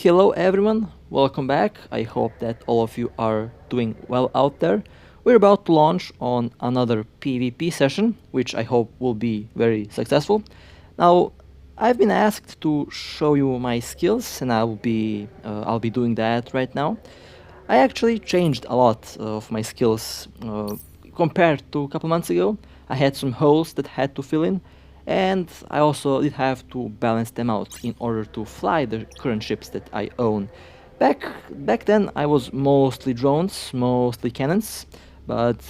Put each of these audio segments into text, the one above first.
Hello everyone, welcome back. I hope that all of you are doing well out there. We're about to launch on another PvP session, which I hope will be very successful. Now, I've been asked to show you my skills, and I'll be doing that right now. I actually changed a lot of my skills compared to a couple months ago. I had some holes that had to fill in, and I also did have to balance them out in order to fly the current ships that I own. Back then, I was mostly drones, mostly cannons, but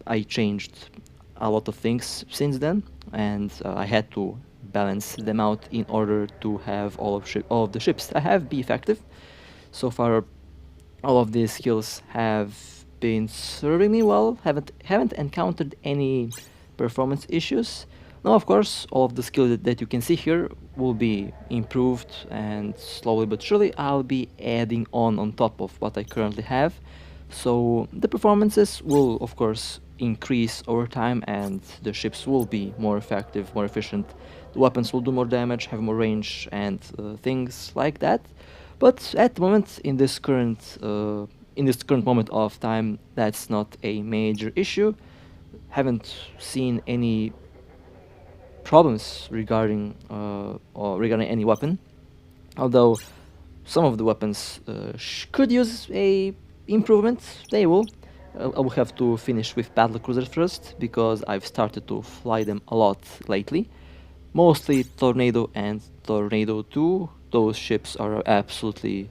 I changed a lot of things since then, and I had to balance them out in order to have all of the ships that I have be effective. So far, all of these skills have been serving me well. Haven't encountered any performance issues. Now, of course, all of the skills that you can see here will be improved, and slowly but surely I'll be adding on top of what I currently have. So the performances will, of course, increase over time, and the ships will be more effective, more efficient. The weapons will do more damage, have more range, and things like that. But at the moment, in this current moment of time, that's not a major issue. Haven't seen any problems regarding any weapon. Although some of the weapons could use a improvement, they will. I will have to finish with battle cruisers first because I've started to fly them a lot lately. Mostly Tornado and Tornado 2. Those ships are absolutely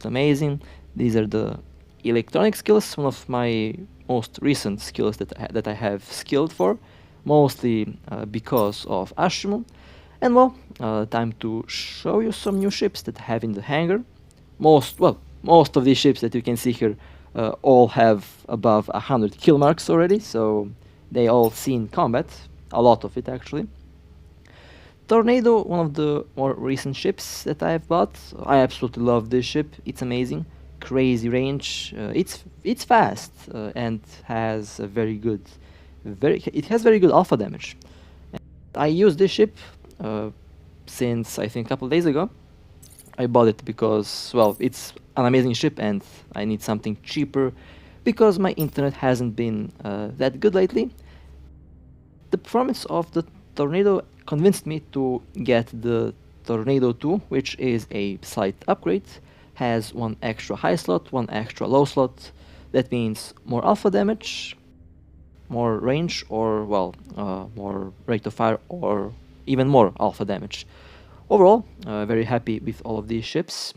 amazing. These are the electronic skills, one of my most recent skills that I have skilled for, mostly because of Ashimo. And well, time to show you some new ships that I have in the hangar. Most of these ships that you can see here all have above 100 kill marks already, so they all seen combat, a lot of it actually. Tornado, one of the more recent ships that I've bought. I absolutely love this ship. It's amazing, crazy range. It's fast and has a very good alpha damage. I use this ship uh, since I think a couple days ago. I bought it because, well, it's an amazing ship and I need something cheaper because my internet hasn't been that good lately. The performance of the Tornado convinced me to get the Tornado 2, which is a slight upgrade. Has one extra high slot, one extra low slot. That means more alpha damage, more range, or well, more rate of fire, or even more alpha damage. Overall, very happy with all of these ships.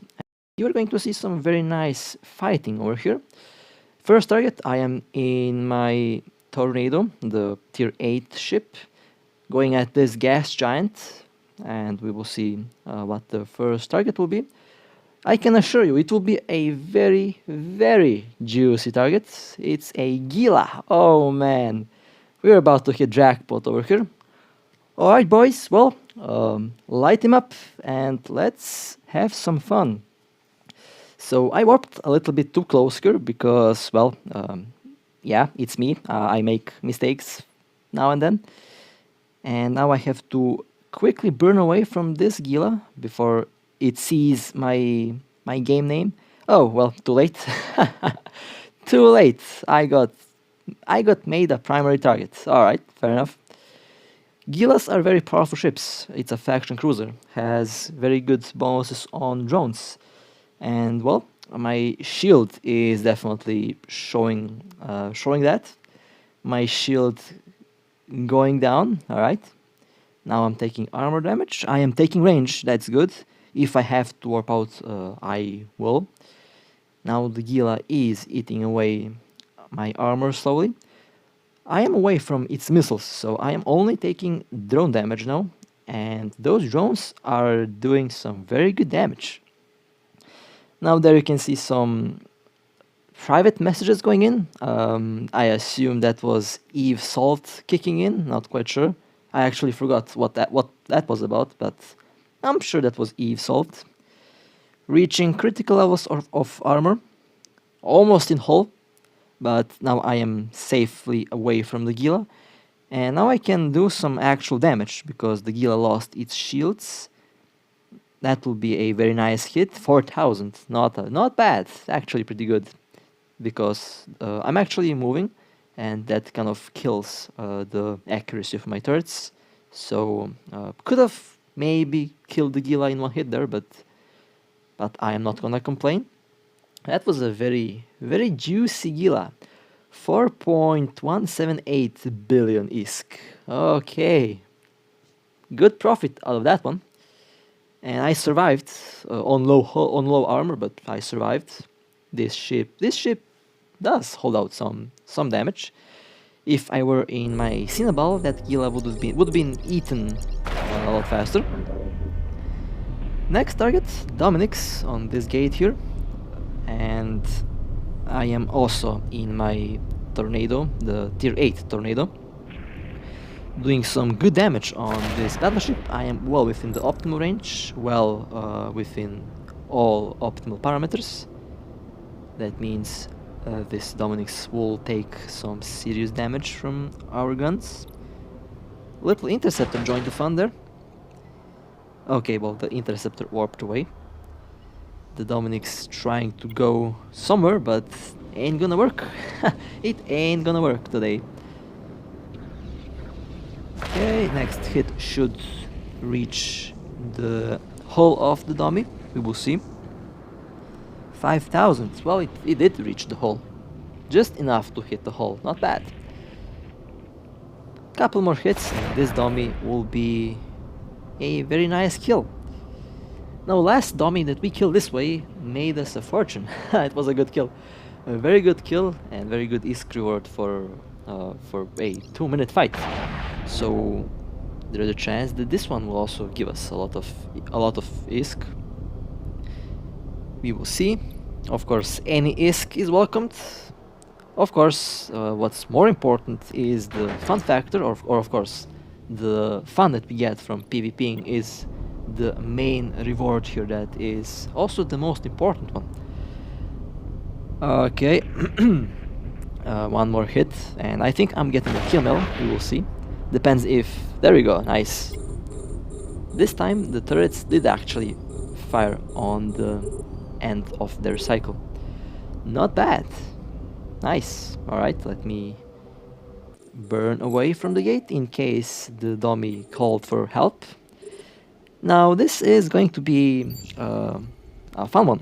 You're going to see some very nice fighting over here. First target, I am in my Tornado, the tier 8 ship, going at this gas giant, and we will see what the first target will be. I can assure you it will be a very juicy target. It's a Gila. Oh man, we're about to hit jackpot over here. Alright boys, well, light him up and let's have some fun. So I warped a little bit too close here because, well, yeah, it's me. I make mistakes now and then. And now I have to quickly burn away from this Gila before it sees my game name. Oh, well, too late. Too late. I got made a primary target. Alright, fair enough. Gilas are very powerful ships. It's a faction cruiser, has very good bonuses on drones. And well, my shield is definitely showing that. My shield going down, alright. Now I'm taking armor damage. I am taking range, that's good. If I have to warp out, I will. Now the Gila is eating away my armor slowly. I am away from its missiles, so I am only taking drone damage now. And those drones are doing some very good damage. Now there you can see some private messages going in. I assume that was Eve Salt kicking in, not quite sure. I actually forgot what that was about, but I'm sure that was Eve Salt. Reaching critical levels of armor, almost in hull, but now I am safely away from the Gila. And now I can do some actual damage, because the Gila lost its shields. that will be a very nice hit. 4,000, not bad, actually pretty good, because I'm actually moving, and that kind of kills the accuracy of my turrets. So could have maybe killed the Gila in one hit there, but I am not gonna complain. That was a very juicy Gila. 4.178 billion ISK. Okay, good profit out of that one. And I survived on low armor, but I survived. This ship does hold out some damage. If I were in my Cinnaball, that Gila would have been eaten a lot faster. Next target, Dominic's on this gate here, and I am also in my TrollNado, the tier 8 TrollNado, doing some good damage on this battleship. I am well within the optimal range, well within all optimal parameters. That means this Dominic's will take some serious damage from our guns. Little Interceptor joined the fun there. Okay, well, the Interceptor warped away. The Dominic's trying to go somewhere, but ain't gonna work. It ain't gonna work today. Okay, next hit should reach the hull of the dummy. We will see. 5,000. Well, it did reach the hull. Just enough to hit the hull. Not bad. Couple more hits and this dummy will be a very nice kill. Now, last dummy that we killed this way made us a fortune. It was a good kill. A very good kill and very good ISK reward for a 2-minute fight. So there is a chance that this one will also give us a lot of ISK. We will see. Of course, any ISK is welcomed. Of course, what's more important is the fun factor, or of course, the fun that we get from PvPing is the main reward here. That is also the most important one. Okay, one more hit, and I think I'm getting a kill mill. We will see. Depends if... There we go, nice. This time the turrets did actually fire on the end of their cycle. Not bad. Nice. Alright, let me burn away from the gate in case the dummy called for help. Now this is going to be a fun one.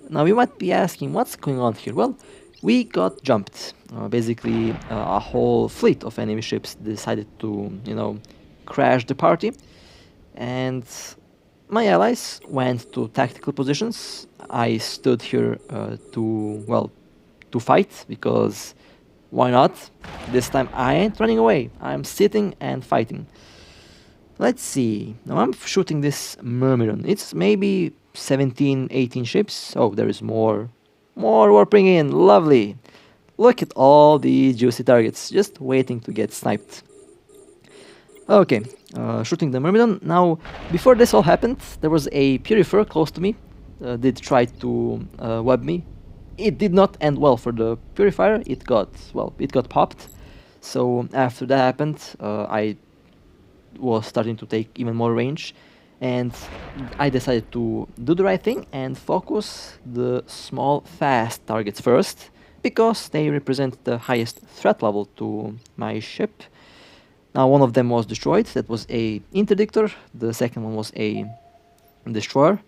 Now you might be asking, what's going on here? Well, we got jumped. Basically, a whole fleet of enemy ships decided to, crash the party. And my allies went to tactical positions. I stood here to fight, because why not? This time I ain't running away. I'm sitting and fighting. Let's see. Now I'm shooting this Myrmidon. It's maybe 17, 18 ships. Oh, there is more warping in. Lovely. Look at all these juicy targets, just waiting to get sniped. Okay, shooting the Myrmidon. Now, before this all happened, there was a Purifier close to me. Did try to web me. It did not end well for the Purifier. It got popped. So after that happened, I was starting to take even more range, and I decided to do the right thing and focus the small, fast targets first, because they represent the highest threat level to my ship. Now, one of them was destroyed. That was a Interdictor. The second one was a destroyer.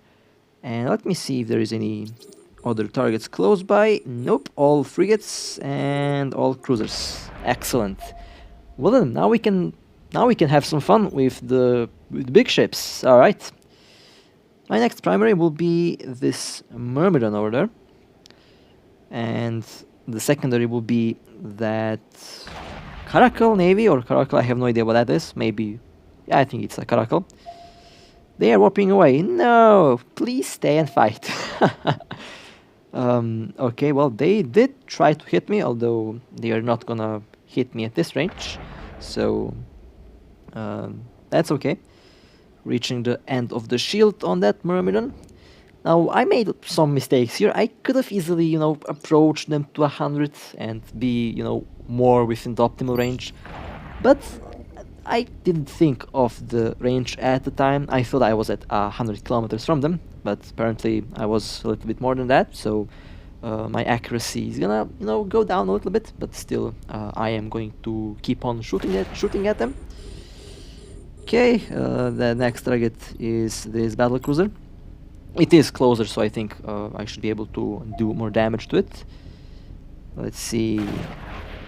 And let me see if there is any other targets close by. Nope, all frigates and all cruisers. Excellent. Well then, now we can have some fun with the big ships. All right. My next primary will be this Myrmidon over there, and the secondary will be that Caracal Navy, or Caracal, I have no idea what that is. Maybe, yeah, I think it's a Caracal. They are warping away. No, please stay and fight. Okay, well, they did try to hit me, although they are not gonna hit me at this range. So that's okay. Reaching the end of the shield on that Myrmidon. Now, I made some mistakes here. I could have easily, approached them to 100 and be, more within the optimal range. But I didn't think of the range at the time. I thought I was at 100 kilometers from them, but apparently I was a little bit more than that, so my accuracy is gonna, go down a little bit, but still, I am going to keep on shooting at them. Okay, the next target is this battle cruiser. It is closer, so I think I should be able to do more damage to it. Let's see.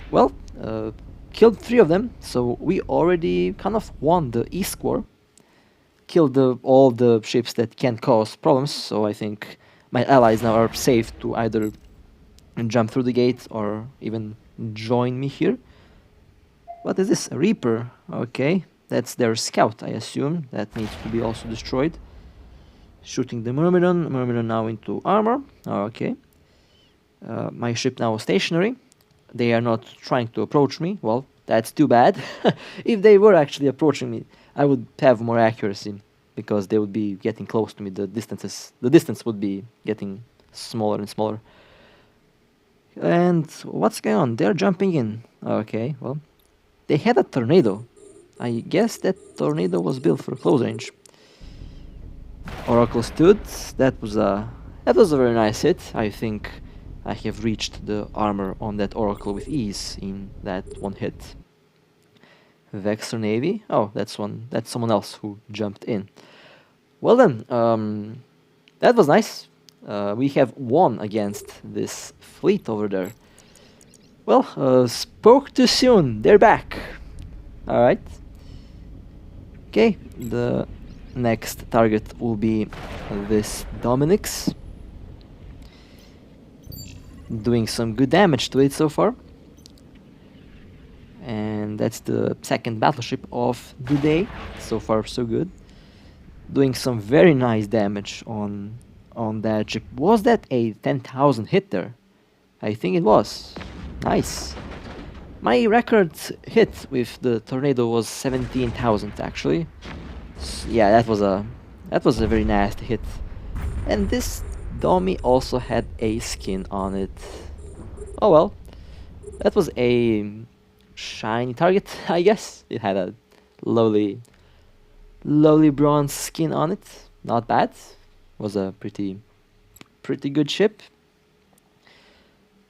Well, killed 3 of them, so we already kind of won the East War. Killed all the ships that can cause problems, so I think my allies now are safe to either jump through the gate or even join me here. What is this? A Reaper. Okay, that's their scout, I assume. That needs to be also destroyed. Shooting the Myrmidon. Myrmidon now into armor. Okay. My ship now is stationary. They are not trying to approach me. Well, that's too bad. If they were actually approaching me, I would have more accuracy because they would be getting close to me. The distance would be getting smaller and smaller. And what's going on? They're jumping in. Okay, well, they had a tornado. I guess that tornado was built for close range. Oracle stood. That was a very nice hit. I think I have reached the armor on that Oracle with ease in that one hit. Vexor Navy. Oh, that's someone else who jumped in. Well then, that was nice. We have won against this fleet over there. Well, spoke too soon. They're back. All right. Okay, the next target will be this Dominic's. Doing some good damage to it so far. And that's the second battleship of the day. So far, so good. Doing some very nice damage on that ship. Was that a 10,000 hit there? I think it was. Nice. My record hit with the tornado was 17,000 actually. Yeah, that was a very nasty hit. And this Domi also had a skin on it. Oh well. That was a shiny target, I guess. It had a lowly bronze skin on it. Not bad. Was a pretty good ship.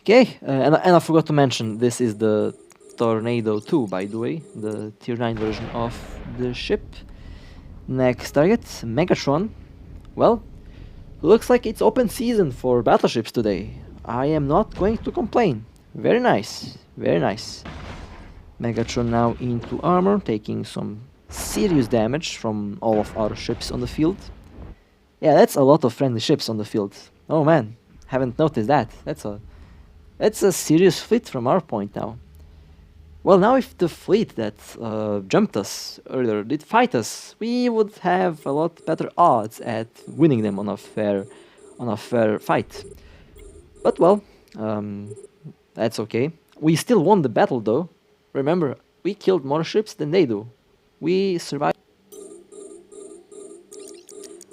Okay, and I forgot to mention, this is the Tornado 2, by the way, the tier 9 version of the ship. Next target, Megatron. Well, looks like it's open season for battleships today. I am not going to complain. Very nice, very nice. Megatron now into armor, taking some serious damage from all of our ships on the field. Yeah, that's a lot of friendly ships on the field. Oh man, haven't noticed that. That's a serious fleet from our point now. Well, now if the fleet that jumped us earlier did fight us, we would have a lot better odds at winning them on a fair fight. But well, that's okay. We still won the battle though. Remember, we killed more ships than they do. We survived.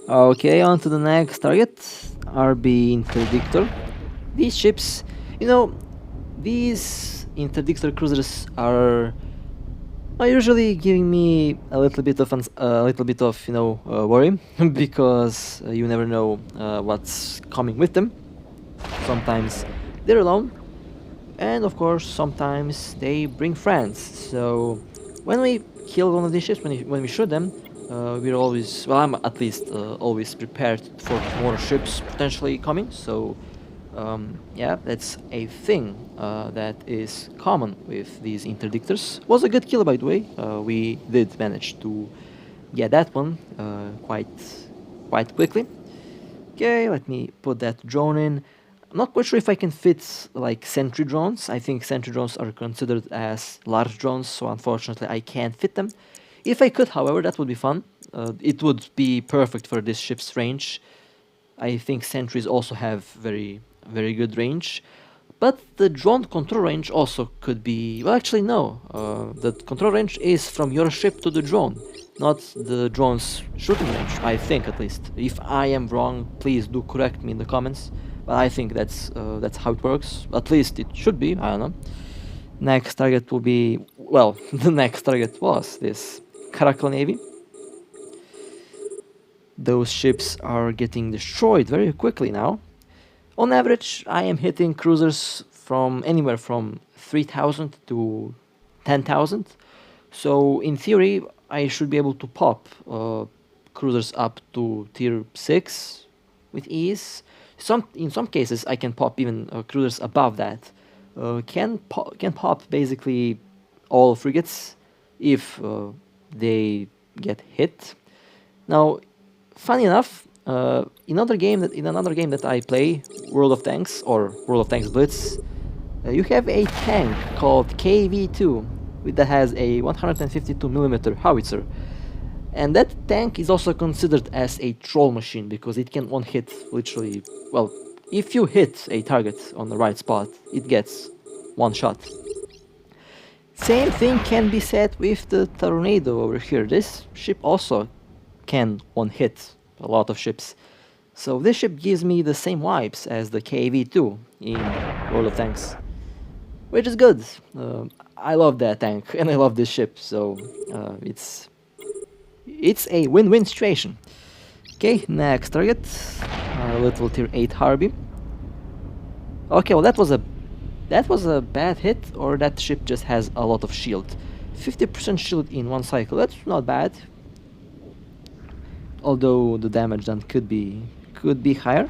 Okay, on to the next target. RB Interdictor. These ships, these Interdictor cruisers are usually giving me a little bit of worry because you never know what's coming with them. Sometimes they're alone, and of course sometimes they bring friends. So when we kill one of these ships, when we shoot them, we're always, well, I'm at least always prepared for more ships potentially coming. So yeah, that's a thing that is common with these interdictors. Was a good kill, by the way. We did manage to get that one quite quickly. Okay, let me put that drone in. I'm not quite sure if I can fit like sentry drones. I think sentry drones are considered as large drones, so unfortunately I can't fit them. If I could, however, that would be fun. It would be perfect for this ship's range. I think sentries also have very good range, but the drone control range also could be, well, actually no, the control range is from your ship to the drone, not the drone's shooting range, I think, at least. If I am wrong, please do correct me in the comments, but I think that's how it works. At least it should be, I don't know. Next target will be well, the next target was this Caracal Navy. Those ships are getting destroyed very quickly now. On average, I am hitting cruisers from anywhere from 3,000 to 10,000. So in theory, I should be able to pop cruisers up to tier 6 with ease. In some cases, I can pop even cruisers above that. Can pop basically all frigates if they get hit. Now, funny enough, in another game that I play, World of Tanks or World of Tanks Blitz, you have a tank called KV2 that has a 152mm howitzer, and that tank is also considered as a troll machine because it can one hit literally. Well, if you hit a target on the right spot, it gets one shot. Same thing can be said with the TrollNado over here. This ship also can one hit a lot of ships. So this ship gives me the same vibes as the KV2 in World of Tanks, which is good. I love that tank and I love this ship, so it's a win-win situation. Okay, next target, little tier 8 Harvey. Okay, well that was a bad hit, or that ship just has a lot of shield. 50% shield in one cycle, that's not bad. Although the damage done could be higher.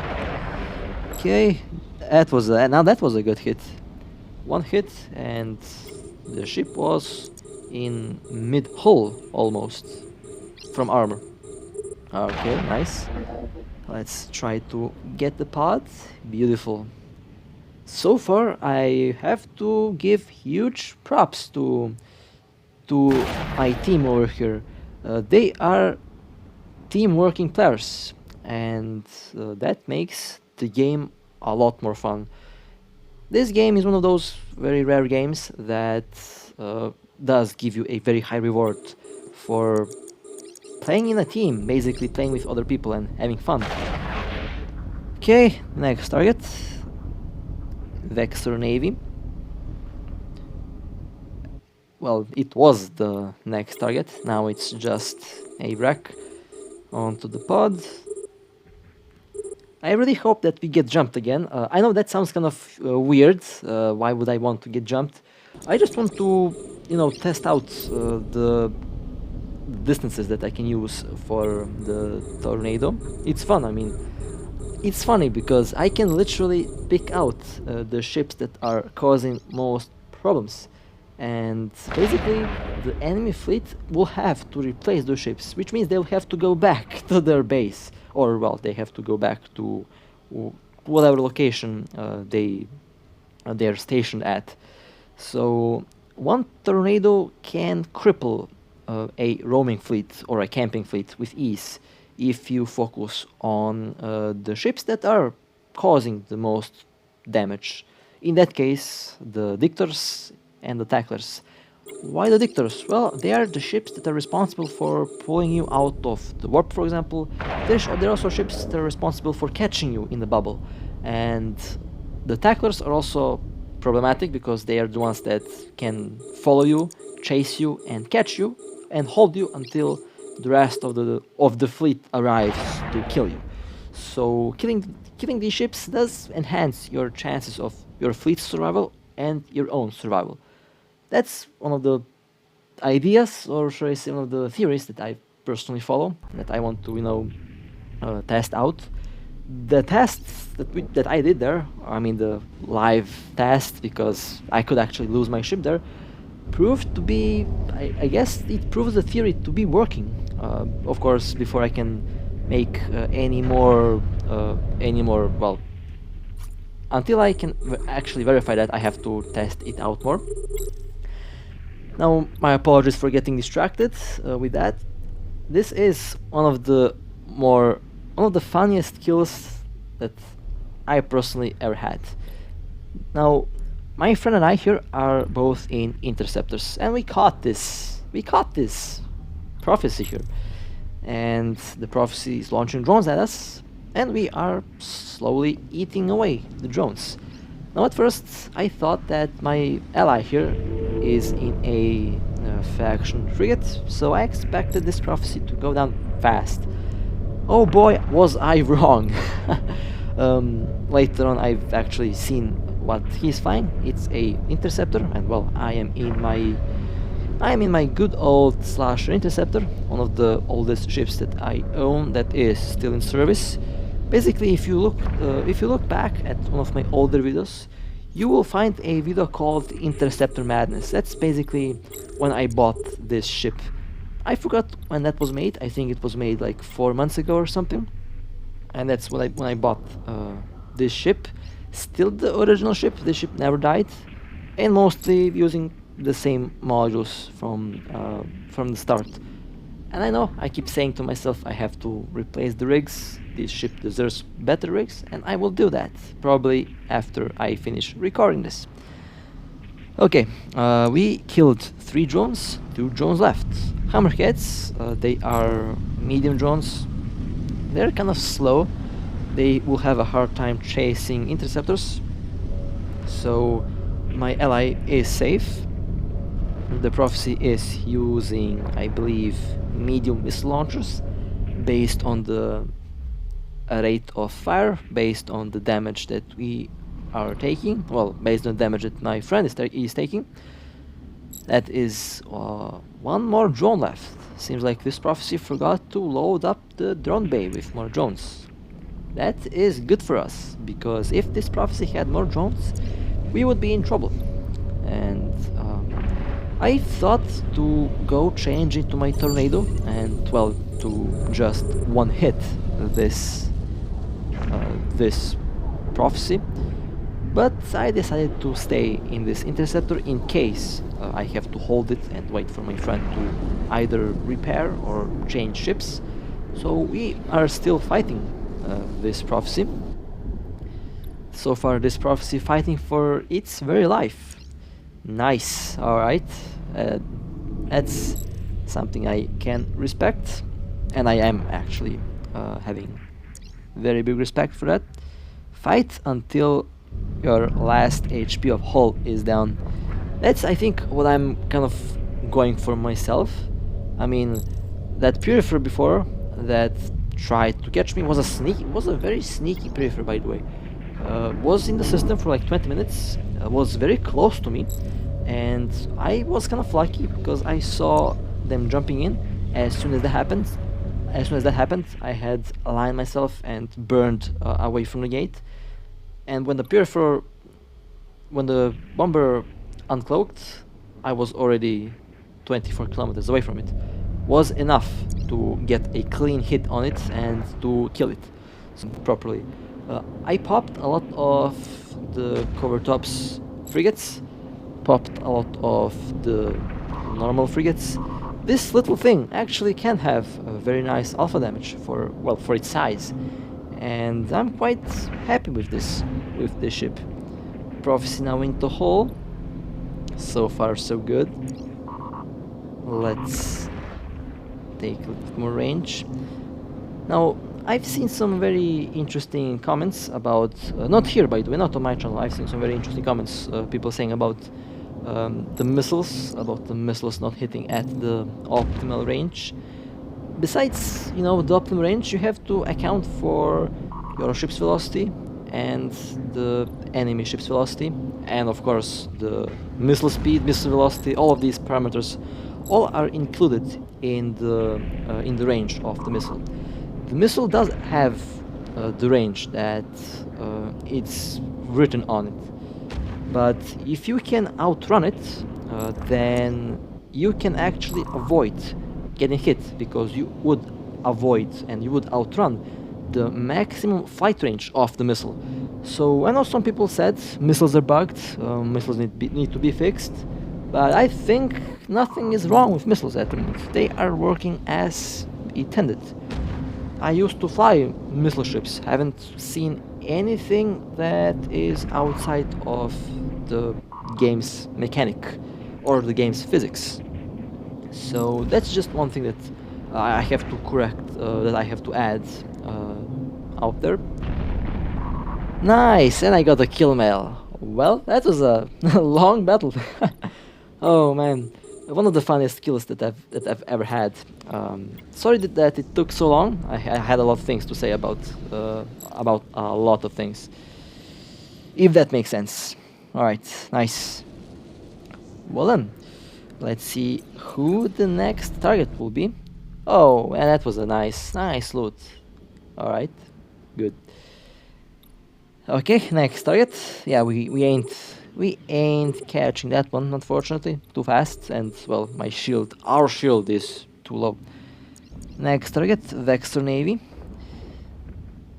Okay, that was a good hit. One hit and the ship was in mid-hull almost from armor. Okay, nice. Let's try to get the pod. Beautiful. So far, I have to give huge props to my team over here. They are team-working players, and that makes the game a lot more fun. This game is one of those very rare games that does give you a very high reward for playing in a team, basically playing with other people and having fun. Okay, next target. Vexor Navy. Well, it was the next target, now it's just a wreck. Onto the pod. I really hope that we get jumped again. I know that sounds kind of weird. Why would I want to get jumped? I just want to, test out the distances that I can use for the TrollNado. It's fun, I mean. It's funny because I can literally pick out the ships that are causing most problems. And basically, the enemy fleet will have to replace those ships, which means they'll have to go back to their base, or well, they have to go back to whatever location they're stationed at. So one TrollNado can cripple a roaming fleet or a camping fleet with ease if you focus on the ships that are causing the most damage. In that case, the Dictors and the Tacklers. Why the Dictors? Well, they are the ships that are responsible for pulling you out of the warp, for example. They're also ships that are responsible for catching you in the bubble. And the Tacklers are also problematic because they are the ones that can follow you, chase you, and catch you, and hold you until the rest of the fleet arrives to kill you. So killing these ships does enhance your chances of your fleet's survival and your own survival. That's one of the ideas, or should I say one of the theories that I personally follow, that I want to, test out. The tests that I did there, I mean the live test, because I could actually lose my ship there, proved to be, I guess it proves the theory to be working. Of course, before I can make any more, well, until I can actually verify that, I have to test it out more. Now, my apologies for getting distracted with that. This is one of the funniest kills that I personally ever had. Now, my friend and I here are both in interceptors, and we caught this prophecy here. And the prophecy is launching drones at us, and we are slowly eating away the drones. Now at first I thought that my ally here is in a faction frigate, so I expected this prophecy to go down fast. Oh boy, was I wrong! Later on, I've actually seen what he's flying. It's a interceptor, and well, I am in my good old slasher interceptor, one of the oldest ships that I own that is still in service. Basically, if you look back at one of my older videos, you will find a video called Interceptor Madness. That's basically when I bought this ship. I forgot when that was made. I think it was made like 4 months ago or something. And that's when I bought this ship. Still the original ship. This ship never died, and mostly using the same modules from the start. And I know I keep saying to myself I have to replace the rigs. This ship deserves better rigs, and I will do that probably after I finish recording this. Okay, we killed 3 drones, 2 drones left. Hammerheads, they are medium drones. They're kind of slow. They will have a hard time chasing interceptors. So my ally is safe. The prophecy is using, I believe, medium missile launchers based on the rate of fire, based on the damage that we are taking. Well, based on the damage that my friend is taking. That is one more drone left. Seems like this prophecy forgot to load up the drone bay with more drones. That is good for us, because if this prophecy had more drones, we would be in trouble. And I thought to go change into my TrollNado and, well, to just one hit this prophecy, but I decided to stay in this interceptor in case I have to hold it and wait for my friend to either repair or change ships. So we are still fighting this prophecy. So far this prophecy fighting for its very life. Nice, alright. That's something I can respect, and I am actually having very big respect for that. Fight until your last HP of hull is down. That's, I think, what I'm kind of going for myself. I mean, that Purifier before that tried to catch me was a very sneaky Purifier, by the way. Was in the system for like 20 minutes, was very close to me, and I was kind of lucky because I saw them jumping in as soon as that happened. As soon as that happened, I had aligned myself and burned away from the gate. And when the bomber uncloaked, I was already 24 kilometers away from it. Was enough to get a clean hit on it and to kill it properly. I popped a lot of the cover tops frigates, popped a lot of the normal frigates. This little thing actually can have a very nice alpha damage for its size, and I'm quite happy with this ship. Prophecy now into hull. So far so good. Let's take a little more range. Now, I've seen some very interesting comments about, not here by the way, not on my channel, I've seen some very interesting comments, people saying about the missiles not hitting at the optimal range. Besides, the optimal range, you have to account for your ship's velocity and the enemy ship's velocity, and of course the missile speed, missile velocity. All of these parameters all are included in the range of the missile. The missile does have the range that it's written on it, but if you can outrun it, then you can actually avoid getting hit, because you would avoid and you would outrun the maximum flight range of the missile. So I know some people said missiles are bugged, missiles need to be fixed, but I think nothing is wrong with missiles at the moment. They are working as intended. I used to fly missile ships, haven't seen anything that is outside of the game's mechanic or the game's physics. So that's just one thing that I have to correct, that I have to add out there. Nice, and I got a kill mail. Well, that was a long battle. Oh man, one of the funniest kills that I've ever had. Sorry that it took so long. I had a lot of things to say about a lot of things. If that makes sense. All right, nice. Well then, let's see who the next target will be. Oh, and that was a nice loot. All right, good. Okay, next target. Yeah, we ain't catching that one, unfortunately. Too fast, and well, our shield is too low. Next target, Vexor Navy.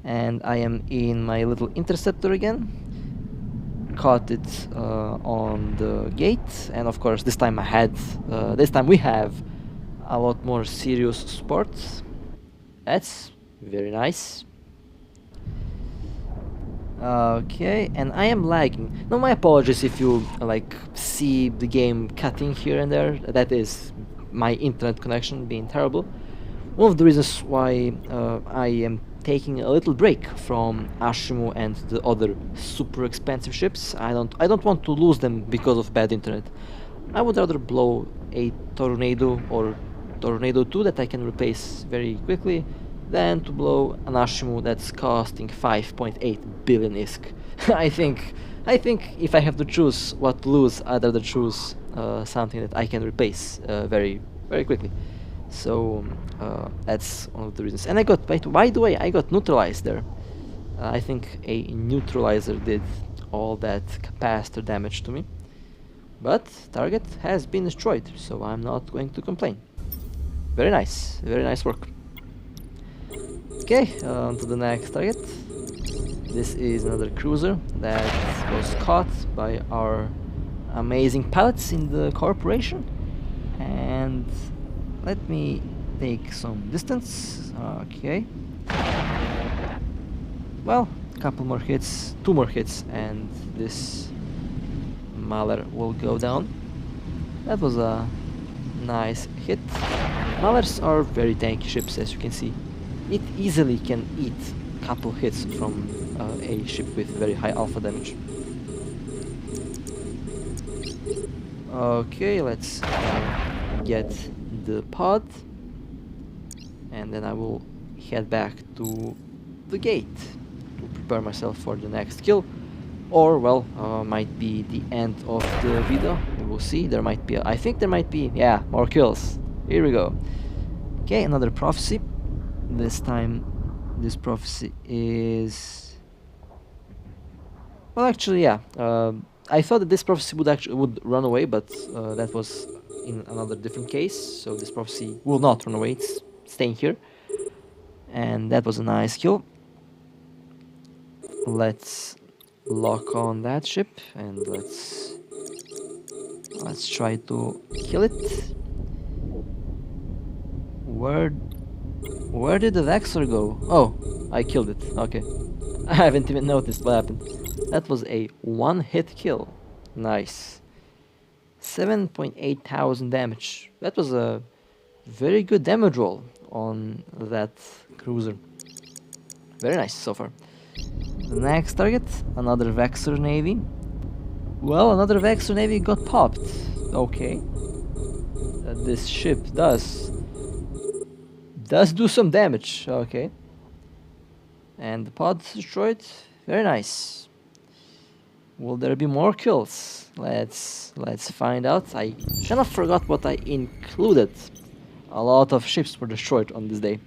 And I am in my little interceptor again. Caught it on the gate, and of course this time we have a lot more serious support. That's very nice. Okay, and I am lagging. Now my apologies if you like see the game cutting here and there. That is my internet connection being terrible. One of the reasons why I am taking a little break from Ashimu and the other super expensive ships. I don't want to lose them because of bad internet. I would rather blow a TrollNado or TrollNado 2 that I can replace very quickly than to blow an Ashimu that's costing 5.8 billion ISK. I think if I have to choose what to lose, I'd rather choose something that I can replace very quickly. So that's one of the reasons. And I got, by the way, I got neutralized there. I think a neutralizer did all that capacitor damage to me. But target has been destroyed, so I'm not going to complain. Very nice work. Okay, on to the next target. This is another cruiser that was caught by our amazing pilots in the corporation. And let me take some distance. Okay. Well, couple more hits, 2 more hits, and this Mahler will go down. That was a nice hit. Mahlers are very tanky ships, as you can see. It easily can eat a couple hits from a ship with very high alpha damage. Okay, let's get the pod, and then I will head back to the gate to prepare myself for the next kill, or well, might be the end of the video. We will see. There might be, I think there might be, yeah, more kills. Here we go. Okay, another prophecy. This time, this prophecy is, well, actually, yeah. I thought that this prophecy would run away, but that was in another different case. So this prophecy will not run away. It's staying here, and that was a nice kill. Let's lock on that ship and let's try to kill it. Where did the Vexor go? Oh, I killed it. Okay. I haven't even noticed what happened. That was a one-hit kill. Nice. 7.8 thousand damage. That was a very good damage roll on that cruiser. Very nice so far. The next target, another Vexor Navy. Well, another Vexor Navy got popped. Okay. This ship does do some damage. Okay. And the pod's destroyed. Very nice. Will there be more kills? Let's find out. I kind of forgot what I included. A lot of ships were destroyed on this day.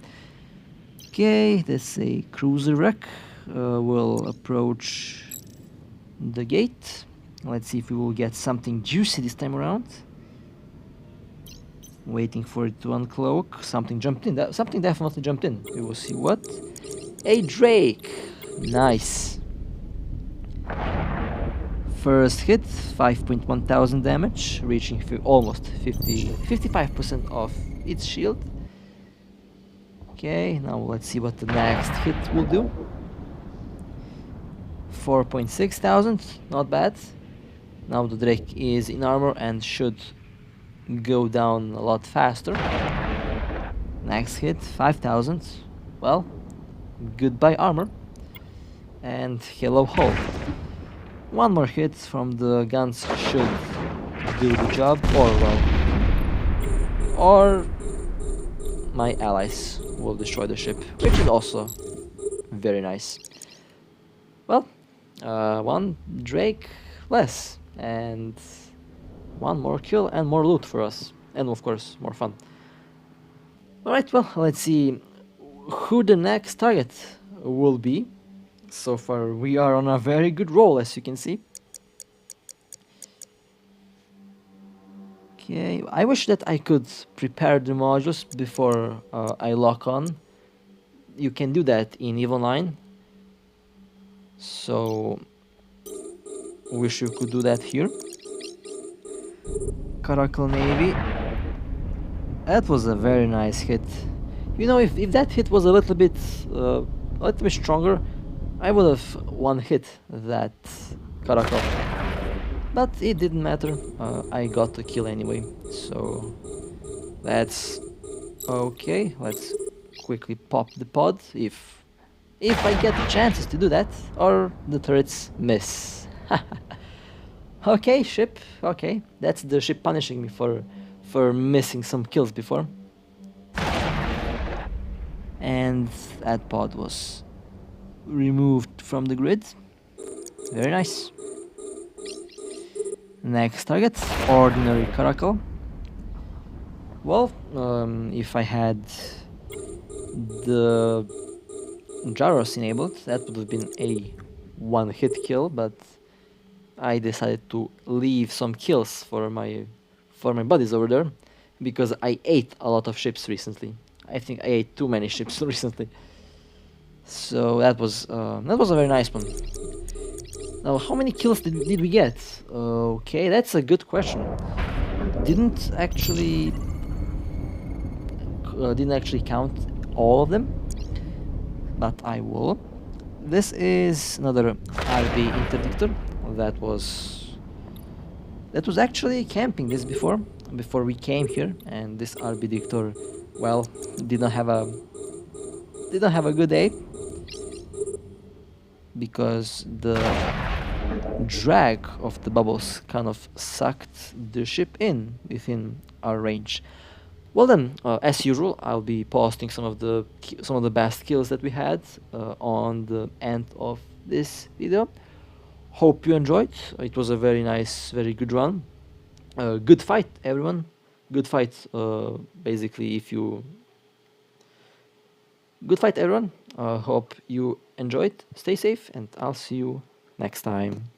Okay, that's a cruiser wreck. We'll approach the gate. Let's see if we will get something juicy this time around. Waiting for it to uncloak. Something jumped in. Something definitely jumped in. We will see what. A Drake. Nice. First hit, 5.1 thousand damage, reaching almost 55% of its shield. Okay, now let's see what the next hit will do. 4.6 thousand, not bad. Now the Drake is in armor and should go down a lot faster. Next hit, 5,000. Well, goodbye armor. And hello hull. One more hit from the guns should do the job, or well, or my allies will destroy the ship, which is also very nice. Well, one Drake less, and one more kill and more loot for us, and of course more fun. Alright, well, let's see who the next target will be. So far we are on a very good roll, as you can see. Okay, I wish that I could prepare the modules before I lock on. You can do that in Evo 9. So, wish you could do that here. Caracal Navy. That was a very nice hit. You know, if that hit was a little bit stronger, I would have one hit that Caracal. But it didn't matter. I got the kill anyway. So that's okay. Let's quickly pop the pod if I get the chances to do that, or the turrets miss. Okay, ship. Okay, that's the ship punishing me for missing some kills before. And that pod was removed from the grid. Very nice. Next target, ordinary Caracal. Well, if I had the Gyros enabled, that would have been a one-hit kill, but I decided to leave some kills for my buddies over there, because I ate a lot of ships recently. I think I ate too many ships recently. So that was a very nice one. Now, how many kills did we get? Okay, that's a good question. Didn't actually count all of them, but I will. This is another RB Interdictor that was actually camping this before we came here, and this RB Dictor, well, did not have a good day because the drag of the bubbles kind of sucked the ship in within our range. Well then, as usual, I'll be posting some of the best kills that we had on the end of this video. Hope you enjoyed. It was a very nice, very good run. Good fight, everyone. Good fight. Basically, good fight, everyone. Hope you enjoyed. Stay safe, and I'll see you next time.